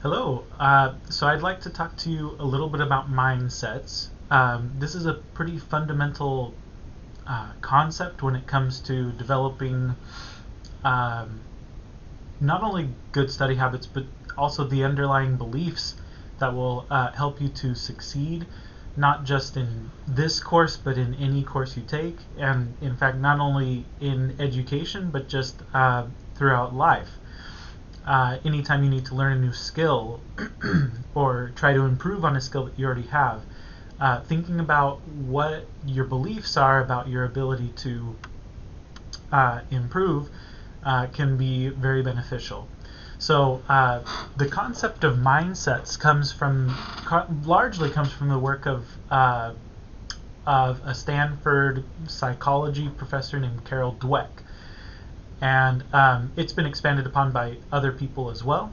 Hello. So I'd like to talk to you a little bit about mindsets. This is a pretty fundamental concept when it comes to developing um, not only good study habits, but also the underlying beliefs that will help you to succeed, not just in this course, but in any course you take, and in fact, not only in education, but just throughout life. Anytime you need to learn a new skill or try to improve on a skill that you already have, thinking about what your beliefs are about your ability to improve can be very beneficial. So the concept of mindsets largely comes from the work of a Stanford psychology professor named Carol Dweck, and it's been expanded upon by other people as well.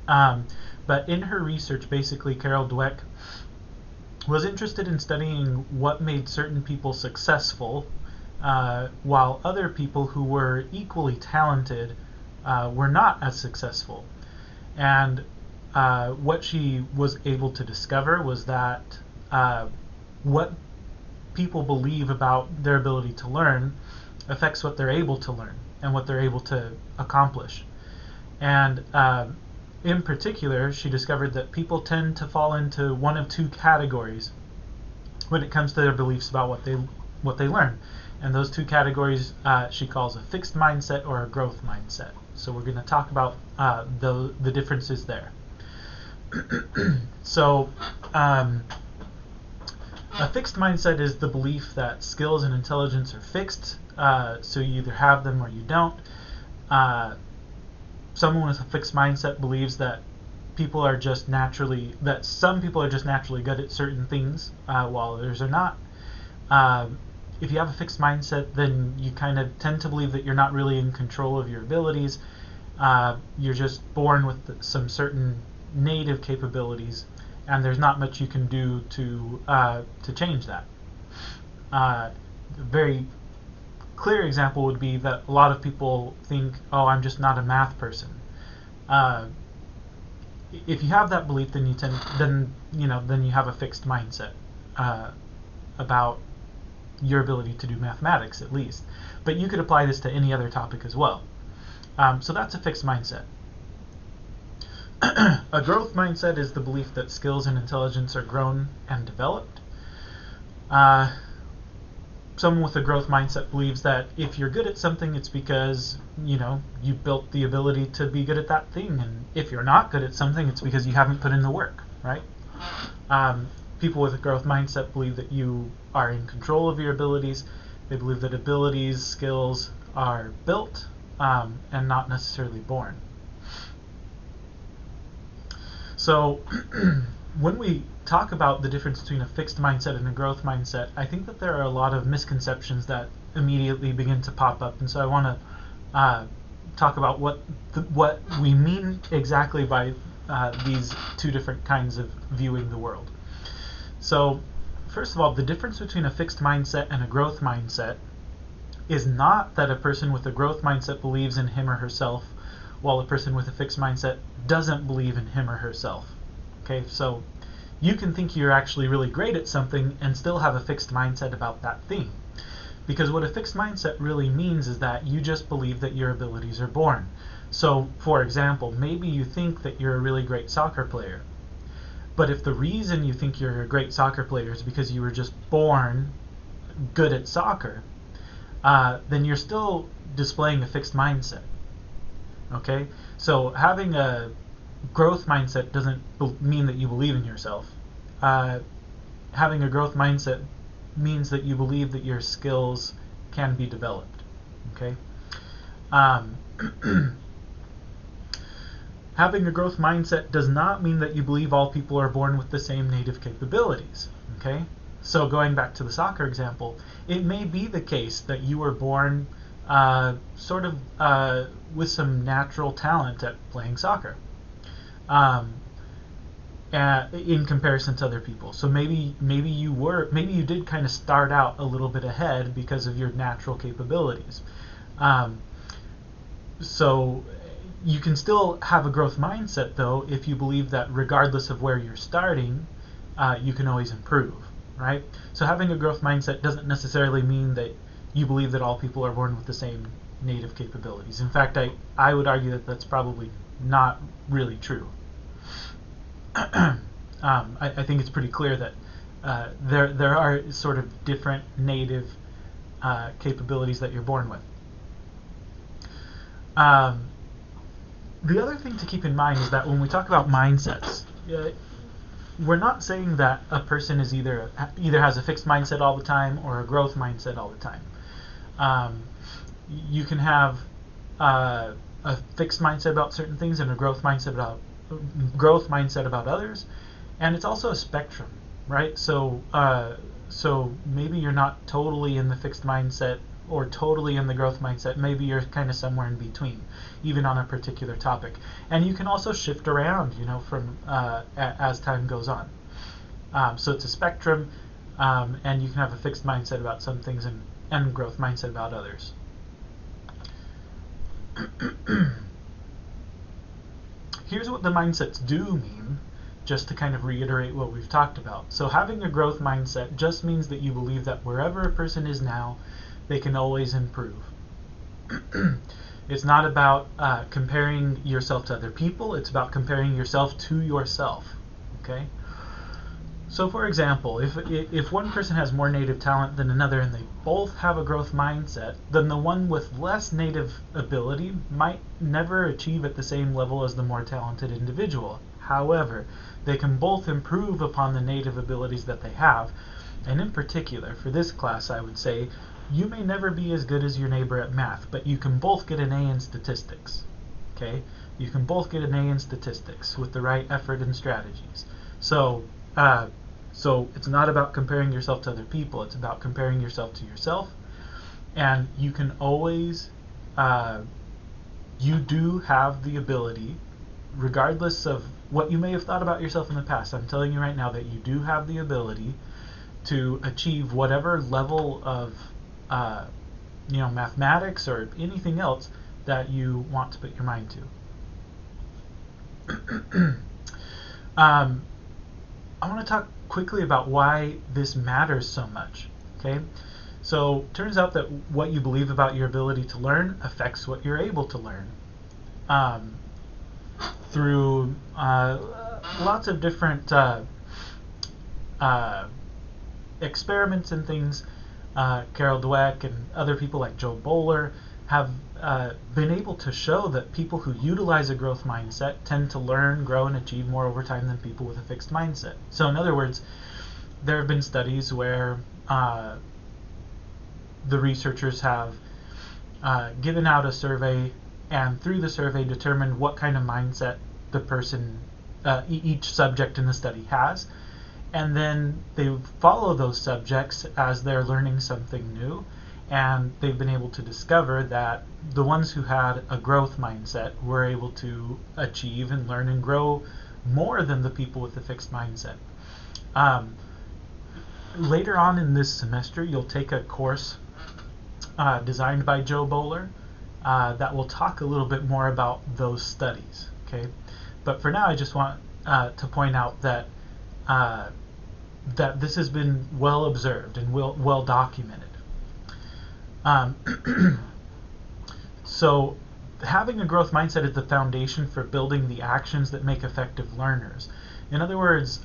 But in her research, basically, Carol Dweck was interested in studying what made certain people successful, while other people who were equally talented were not as successful. And what she was able to discover was that what people believe about their ability to learn affects what they're able to learn and what they're able to accomplish. And in particular, she discovered that people tend to fall into one of two categories when it comes to their beliefs about what they learn. And those two categories she calls a fixed mindset or a growth mindset. So we're going to talk about the differences there. So a fixed mindset is the belief that skills and intelligence are fixed, so you either have them or you don't. Someone with a fixed mindset believes that some people are just naturally good at certain things, while others are not. If you have a fixed mindset, then you kind of tend to believe that you're not really in control of your abilities. You're just born with some certain native capabilities, and there's not much you can do to change that. A very clear example would be that a lot of people think, "Oh, I'm just not a math person." If you have that belief, then you have a fixed mindset about your ability to do mathematics, at least. But you could apply this to any other topic as well. So that's a fixed mindset. A growth mindset is the belief that skills and intelligence are grown and developed. Someone with a growth mindset believes that if you're good at something, it's because you built the ability to be good at that thing, and if you're not good at something, it's because you haven't put in the work, right? People with a growth mindset believe that you are in control of your abilities. They believe that abilities, skills are built and not necessarily born. So when we talk about the difference between a fixed mindset and a growth mindset, I think that there are a lot of misconceptions that immediately begin to pop up, and so I want to talk about what we mean exactly by these two different kinds of viewing the world. So first of all, the difference between a fixed mindset and a growth mindset is not that a person with a growth mindset believes in him or herself, while a person with a fixed mindset doesn't believe in him or herself. Okay, so you can think you're actually really great at something and still have a fixed mindset about that thing. Because what a fixed mindset really means is that you just believe that your abilities are born. So, for example, maybe you think that you're a really great soccer player. But if the reason you think you're a great soccer player is because you were just born good at soccer, then you're still displaying a fixed mindset. Okay? So having a growth mindset doesn't mean that you believe in yourself. Having a growth mindset means that you believe that your skills can be developed. Okay? Having a growth mindset does not mean that you believe all people are born with the same native capabilities. Okay? So going back to the soccer example, it may be the case that you were born with some natural talent at playing soccer, in comparison to other people. So maybe you did kind of start out a little bit ahead because of your natural capabilities. So You can still have a growth mindset, though, if you believe that regardless of where you're starting, you can always improve, right? So having a growth mindset doesn't necessarily mean that you believe that all people are born with the same native capabilities. In fact, I would argue that that's probably not really true. I think it's pretty clear that there are sort of different native capabilities that you're born with. The other thing to keep in mind is that when we talk about mindsets, we're not saying that a person is either has a fixed mindset all the time or a growth mindset all the time. You can have a fixed mindset about certain things and a growth mindset about others, and it's also a spectrum, right? So maybe you're not totally in the fixed mindset or totally in the growth mindset. Maybe you're kind of somewhere in between, even on a particular topic. And you can also shift around, from as time goes on. So it's a spectrum, and you can have a fixed mindset about some things and growth mindset about others. Here's what the mindsets do mean, just to kind of reiterate what we've talked about. So having a growth mindset just means that you believe that wherever a person is now, they can always improve. It's not about comparing yourself to other people, it's about comparing yourself to yourself, okay? So for example, if one person has more native talent than another and they both have a growth mindset, then the one with less native ability might never achieve at the same level as the more talented individual. However, they can both improve upon the native abilities that they have, and in particular, for this class, I would say, you may never be as good as your neighbor at math, but you can both get an A in statistics, okay? You can both get an A in statistics with the right effort and strategies. So it's not about comparing yourself to other people, it's about comparing yourself to yourself, and you can always, you do have the ability, regardless of what you may have thought about yourself in the past, I'm telling you right now that you do have the ability to achieve whatever level of mathematics or anything else that you want to put your mind to. I want to talk quickly about why this matters so much. Okay, so turns out that what you believe about your ability to learn affects what you're able to learn through lots of different experiments and things. Carol Dweck and other people like Joe Bowler have been able to show that people who utilize a growth mindset tend to learn, grow, and achieve more over time than people with a fixed mindset. So in other words, there have been studies where the researchers have given out a survey, and through the survey determined what kind of mindset the person, each subject in the study has, and then they follow those subjects as they're learning something new, and they've been able to discover that the ones who had a growth mindset were able to achieve and learn and grow more than the people with a fixed mindset. Later on in this semester, you'll take a course designed by Joe Bowler that will talk a little bit more about those studies. Okay, but for now, I just want to point out that that this has been well observed and well documented. So having a growth mindset is the foundation for building the actions that make effective learners. In other words,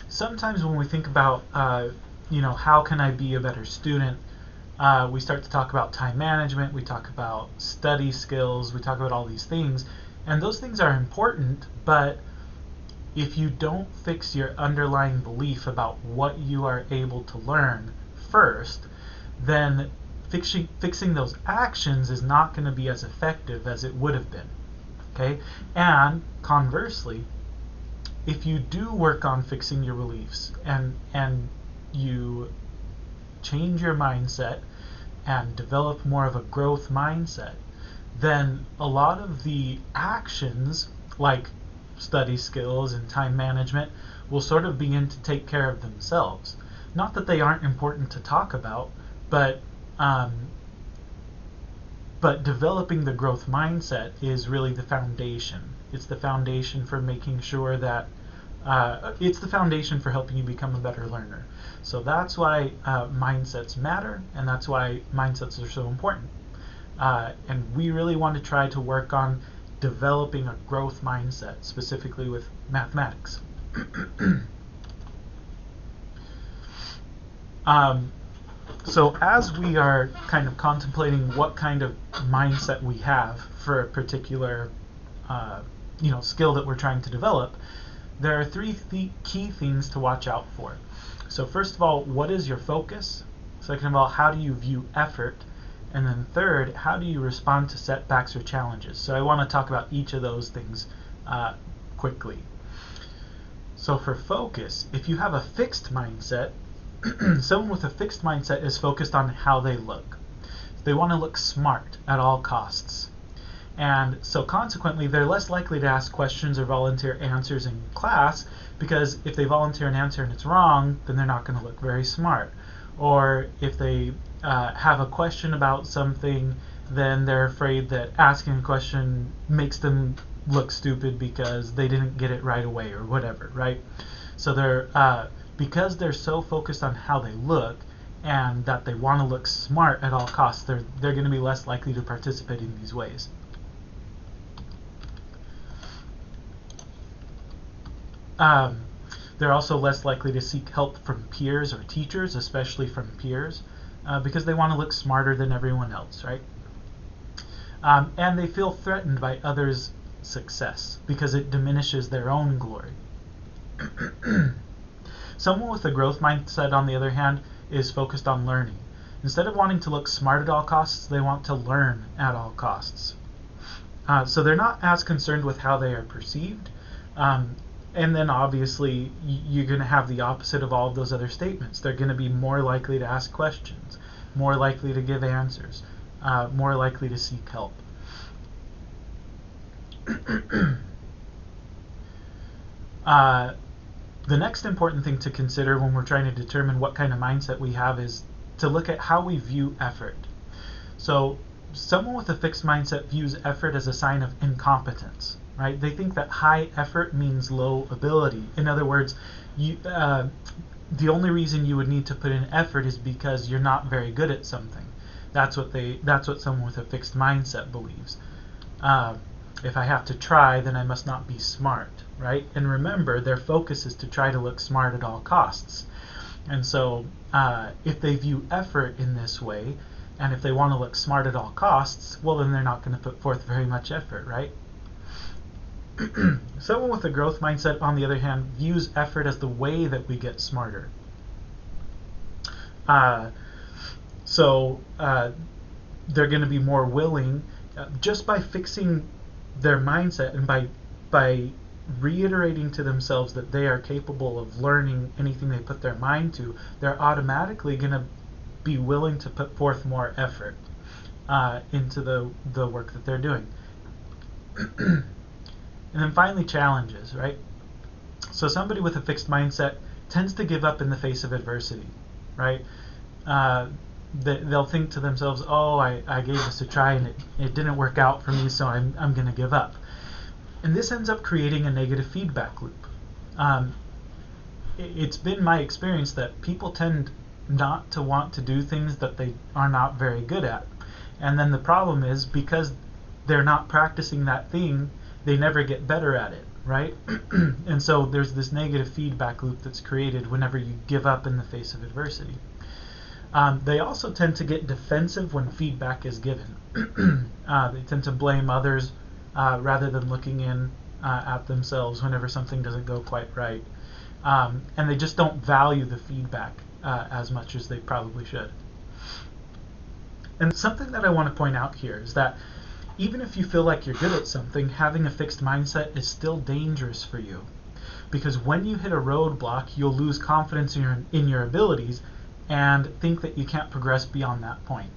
sometimes when we think about how can I be a better student, we start to talk about time management, we talk about study skills, we talk about all these things, and those things are important, but if you don't fix your underlying belief about what you are able to learn first, then fixing those actions is not going to be as effective as it would have been. Okay? And conversely, if you do work on fixing your beliefs and you change your mindset and develop more of a growth mindset, then a lot of the actions like study skills and time management will sort of begin to take care of themselves. Not that they aren't important to talk about, but But developing the growth mindset is really the foundation. It's the foundation for making sure that it's the foundation for helping you become a better learner. So that's why mindsets matter, and that's why mindsets are so important. And we really want to try to work on developing a growth mindset, specifically with mathematics. So as we are kind of contemplating what kind of mindset we have for a particular skill that we're trying to develop, there are three key things to watch out for. So first of all, what is your focus? Second of all, how do you view effort? And then third, how do you respond to setbacks or challenges? So I want to talk about each of those things quickly. So for focus, if you have a fixed mindset, someone with a fixed mindset is focused on how they look. They want to look smart at all costs. And so consequently, they're less likely to ask questions or volunteer answers in class, because if they volunteer an answer and it's wrong, then they're not going to look very smart. Or if they have a question about something, then they're afraid that asking a question makes them look stupid because they didn't get it right away or whatever, right? So they're because they're so focused on how they look and that they want to look smart at all costs, they're going to be less likely to participate in these ways. They're also less likely to seek help from peers or teachers, especially from peers, because they want to look smarter than everyone else, right? And they feel threatened by others' success because it diminishes their own glory. Someone with a growth mindset, on the other hand, is focused on learning. Instead of wanting to look smart at all costs, they want to learn at all costs. So they're not as concerned with how they are perceived. And then obviously you're going to have the opposite of all of those other statements. They're going to be more likely to ask questions, more likely to give answers, more likely to seek help. The next important thing to consider when we're trying to determine what kind of mindset we have is to look at how we view effort. So someone with a fixed mindset views effort as a sign of incompetence, right? They think that high effort means low ability. In other words, the only reason you would need to put in effort is because you're not very good at something. That's what someone with a fixed mindset believes. If I have to try, then I must not be smart, right? And remember, their focus is to try to look smart at all costs. And so if they view effort in this way, and if they want to look smart at all costs, well, then they're not going to put forth very much effort, right? Someone with a growth mindset, on the other hand, views effort as the way that we get smarter. So they're going to be more willing, just by fixing their mindset and by reiterating to themselves that they are capable of learning anything they put their mind to, they're automatically going to be willing to put forth more effort into the work that they're doing. And then finally, challenges, right? So somebody with a fixed mindset tends to give up in the face of adversity, right? They'll think to themselves, oh, I gave this a try and it didn't work out for me, so I'm going to give up. And this ends up creating a negative feedback loop. It's been my experience that people tend not to want to do things that they are not very good at. And then the problem is, because they're not practicing that thing, they never get better at it, right? And so there's this negative feedback loop that's created whenever you give up in the face of adversity. They also tend to get defensive when feedback is given. They tend to blame others rather than looking in at themselves whenever something doesn't go quite right. And they just don't value the feedback as much as they probably should. And something that I want to point out here is that even if you feel like you're good at something, having a fixed mindset is still dangerous for you. Because when you hit a roadblock, you'll lose confidence in your abilities and think that you can't progress beyond that point.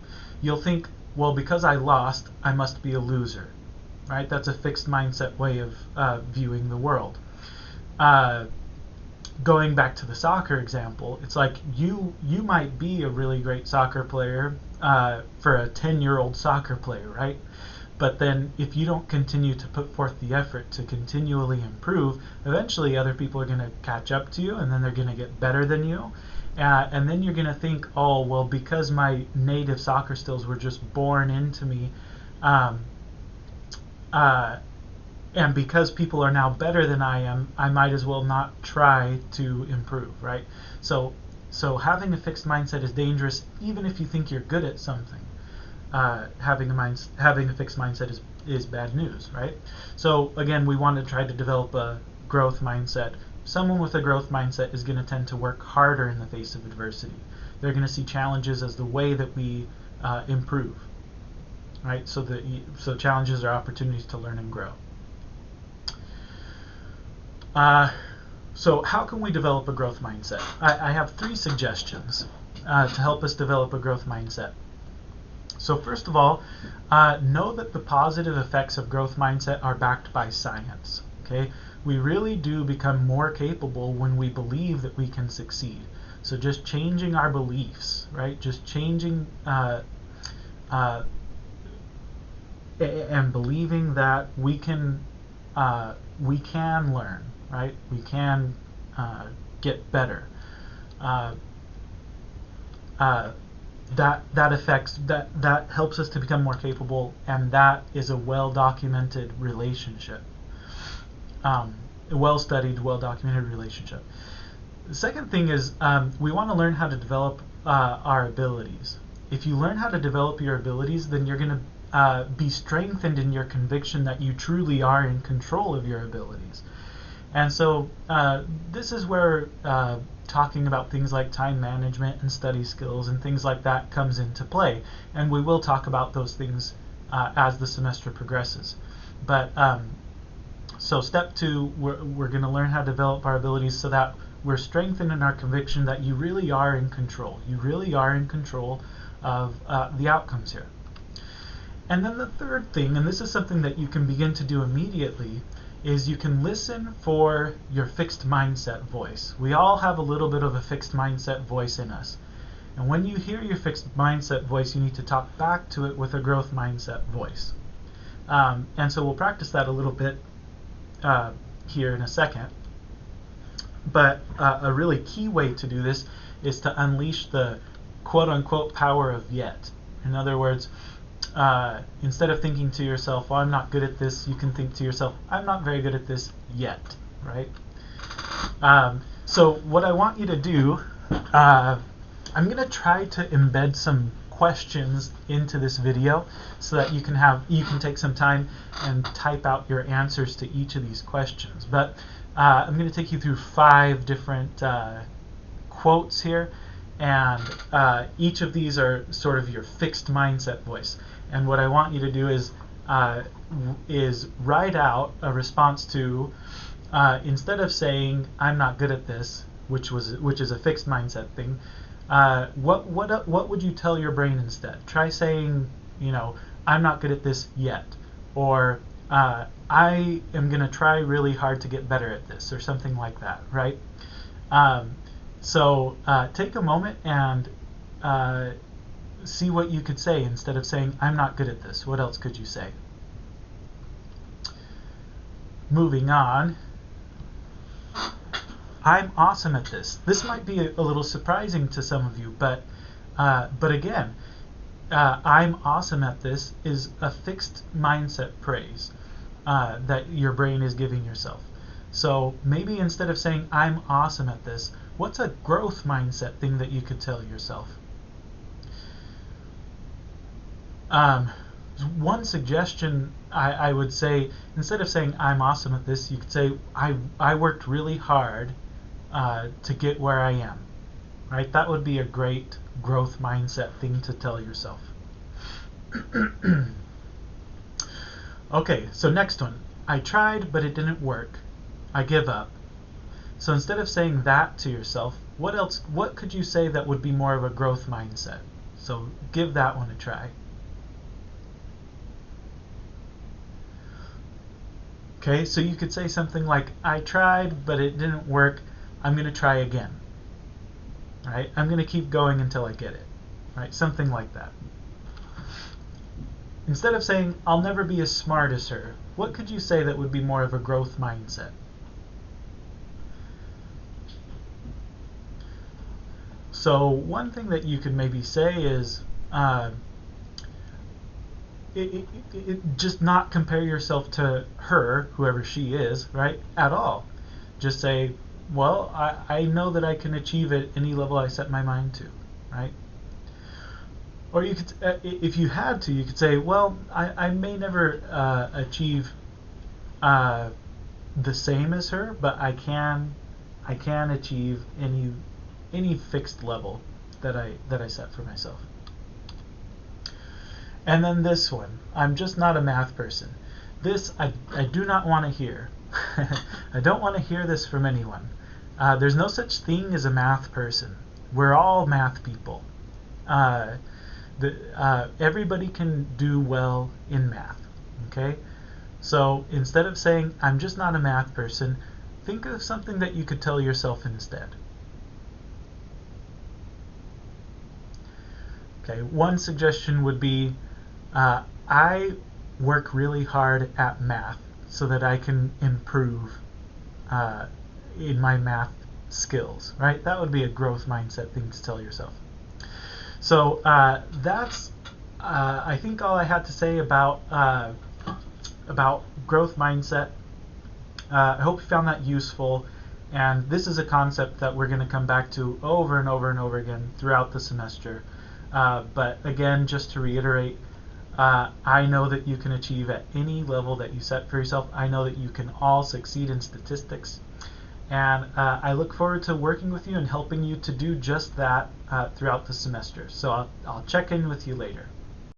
You'll think, well, because I lost, I must be a loser. Right? That's a fixed mindset way of viewing the world. going back to the soccer example, it's like you might be a really great soccer player for a 10-year-old soccer player, right? But then if you don't continue to put forth the effort to continually improve, eventually other people are going to catch up to you, and then they're going to get better than you. And then you're going to think, oh, well, because my native soccer skills were just born into me, um, and because people are now better than I am, I might as well not try to improve, right? So having a fixed mindset is dangerous, even if you think you're good at something. Having a fixed mindset is bad news, right? So again, we want to try to develop a growth mindset. Someone with a growth mindset is going to tend to work harder in the face of adversity. They're going to see challenges as the way that we improve, right? So challenges are opportunities to learn and grow. So how can we develop a growth mindset? I have 3 suggestions to help us develop a growth mindset. So first of all, know that the positive effects of growth mindset are backed by science. Okay, we really do become more capable when we believe that we can succeed. So just changing our beliefs, right? Just changing and believing that we can learn, right? We can get better. That helps us to become more capable, and that is a well-documented relationship, a well-studied, well-documented relationship. The second thing is we want to learn how to develop our abilities. If you learn how to develop your abilities, then you're going to be strengthened in your conviction that you truly are in control of your abilities. And so this is where talking about things like time management and study skills and things like that comes into play. And we will talk about those things as the semester progresses. But so step 2, we're going to learn how to develop our abilities so that we're strengthened in our conviction that you really are in control. You really are in control of the outcomes here. And then the third thing, and this is something that you can begin to do immediately, is you can listen for your fixed mindset voice. We all have a little bit of a fixed mindset voice in us. And when you hear your fixed mindset voice, you need to talk back to it with a growth mindset voice. And so we'll practice that a little bit here in a second. But a really key way to do this is to unleash the quote-unquote power of yet. In other words, instead of thinking to yourself, well, I'm not good at this, you can think to yourself, I'm not very good at this yet, right? So what I want you to do, I'm going to try to embed some questions into this video so that you can take some time and type out your answers to each of these questions. But I'm going to take you through 5 different quotes here, and each of these are sort of your fixed mindset voice. And what I want you to do is write out a response to, instead of saying I'm not good at this, which is a fixed mindset thing, what would you tell your brain instead? Try saying, I'm not good at this yet, or I am going to try really hard to get better at this, or something like that, right? So take a moment and see what you could say instead of saying, I'm not good at this. What else could you say? Moving on. I'm awesome at this. This might be a little surprising to some of you, but again, I'm awesome at this is a fixed mindset praise that your brain is giving yourself. So maybe instead of saying I'm awesome at this, what's a growth mindset thing that you could tell yourself? One suggestion I would say, instead of saying I'm awesome at this, you could say I worked really hard to get where I am. Right? That would be a great growth mindset thing to tell yourself. Okay, so next one. I tried, but it didn't work. I give up. So instead of saying that to yourself, what could you say that would be more of a growth mindset? So give that one a try. Okay, so you could say something like, I tried, but it didn't work. I'm going to try again. Right? I'm going to keep going until I get it. Right? Something like that. Instead of saying, I'll never be as smart as her, what could you say that would be more of a growth mindset? So one thing that you could maybe say is, just not compare yourself to her, whoever she is, right, at all. Just say, well, I know that I can achieve at any level I set my mind to, right? Or you could, if you had to, you could say, well, I may never achieve the same as her, but I can achieve any fixed level that I set for myself. And then this one, I'm just not a math person. This I do not want to hear. I don't want to hear this from anyone. There's no such thing as a math person. We're all math people. Everybody can do well in math. Okay? So instead of saying, I'm just not a math person, think of something that you could tell yourself instead. Okay, one suggestion would be, I work really hard at math so that I can improve in my math skills, right? That would be a growth mindset thing to tell yourself. So that's, I think, all I had to say about growth mindset. I hope you found that useful. And this is a concept that we're going to come back to over and over and over again throughout the semester. But again, just to reiterate, I know that you can achieve at any level that you set for yourself. I know that you can all succeed in statistics. And I look forward to working with you and helping you to do just that throughout the semester. So I'll check in with you later.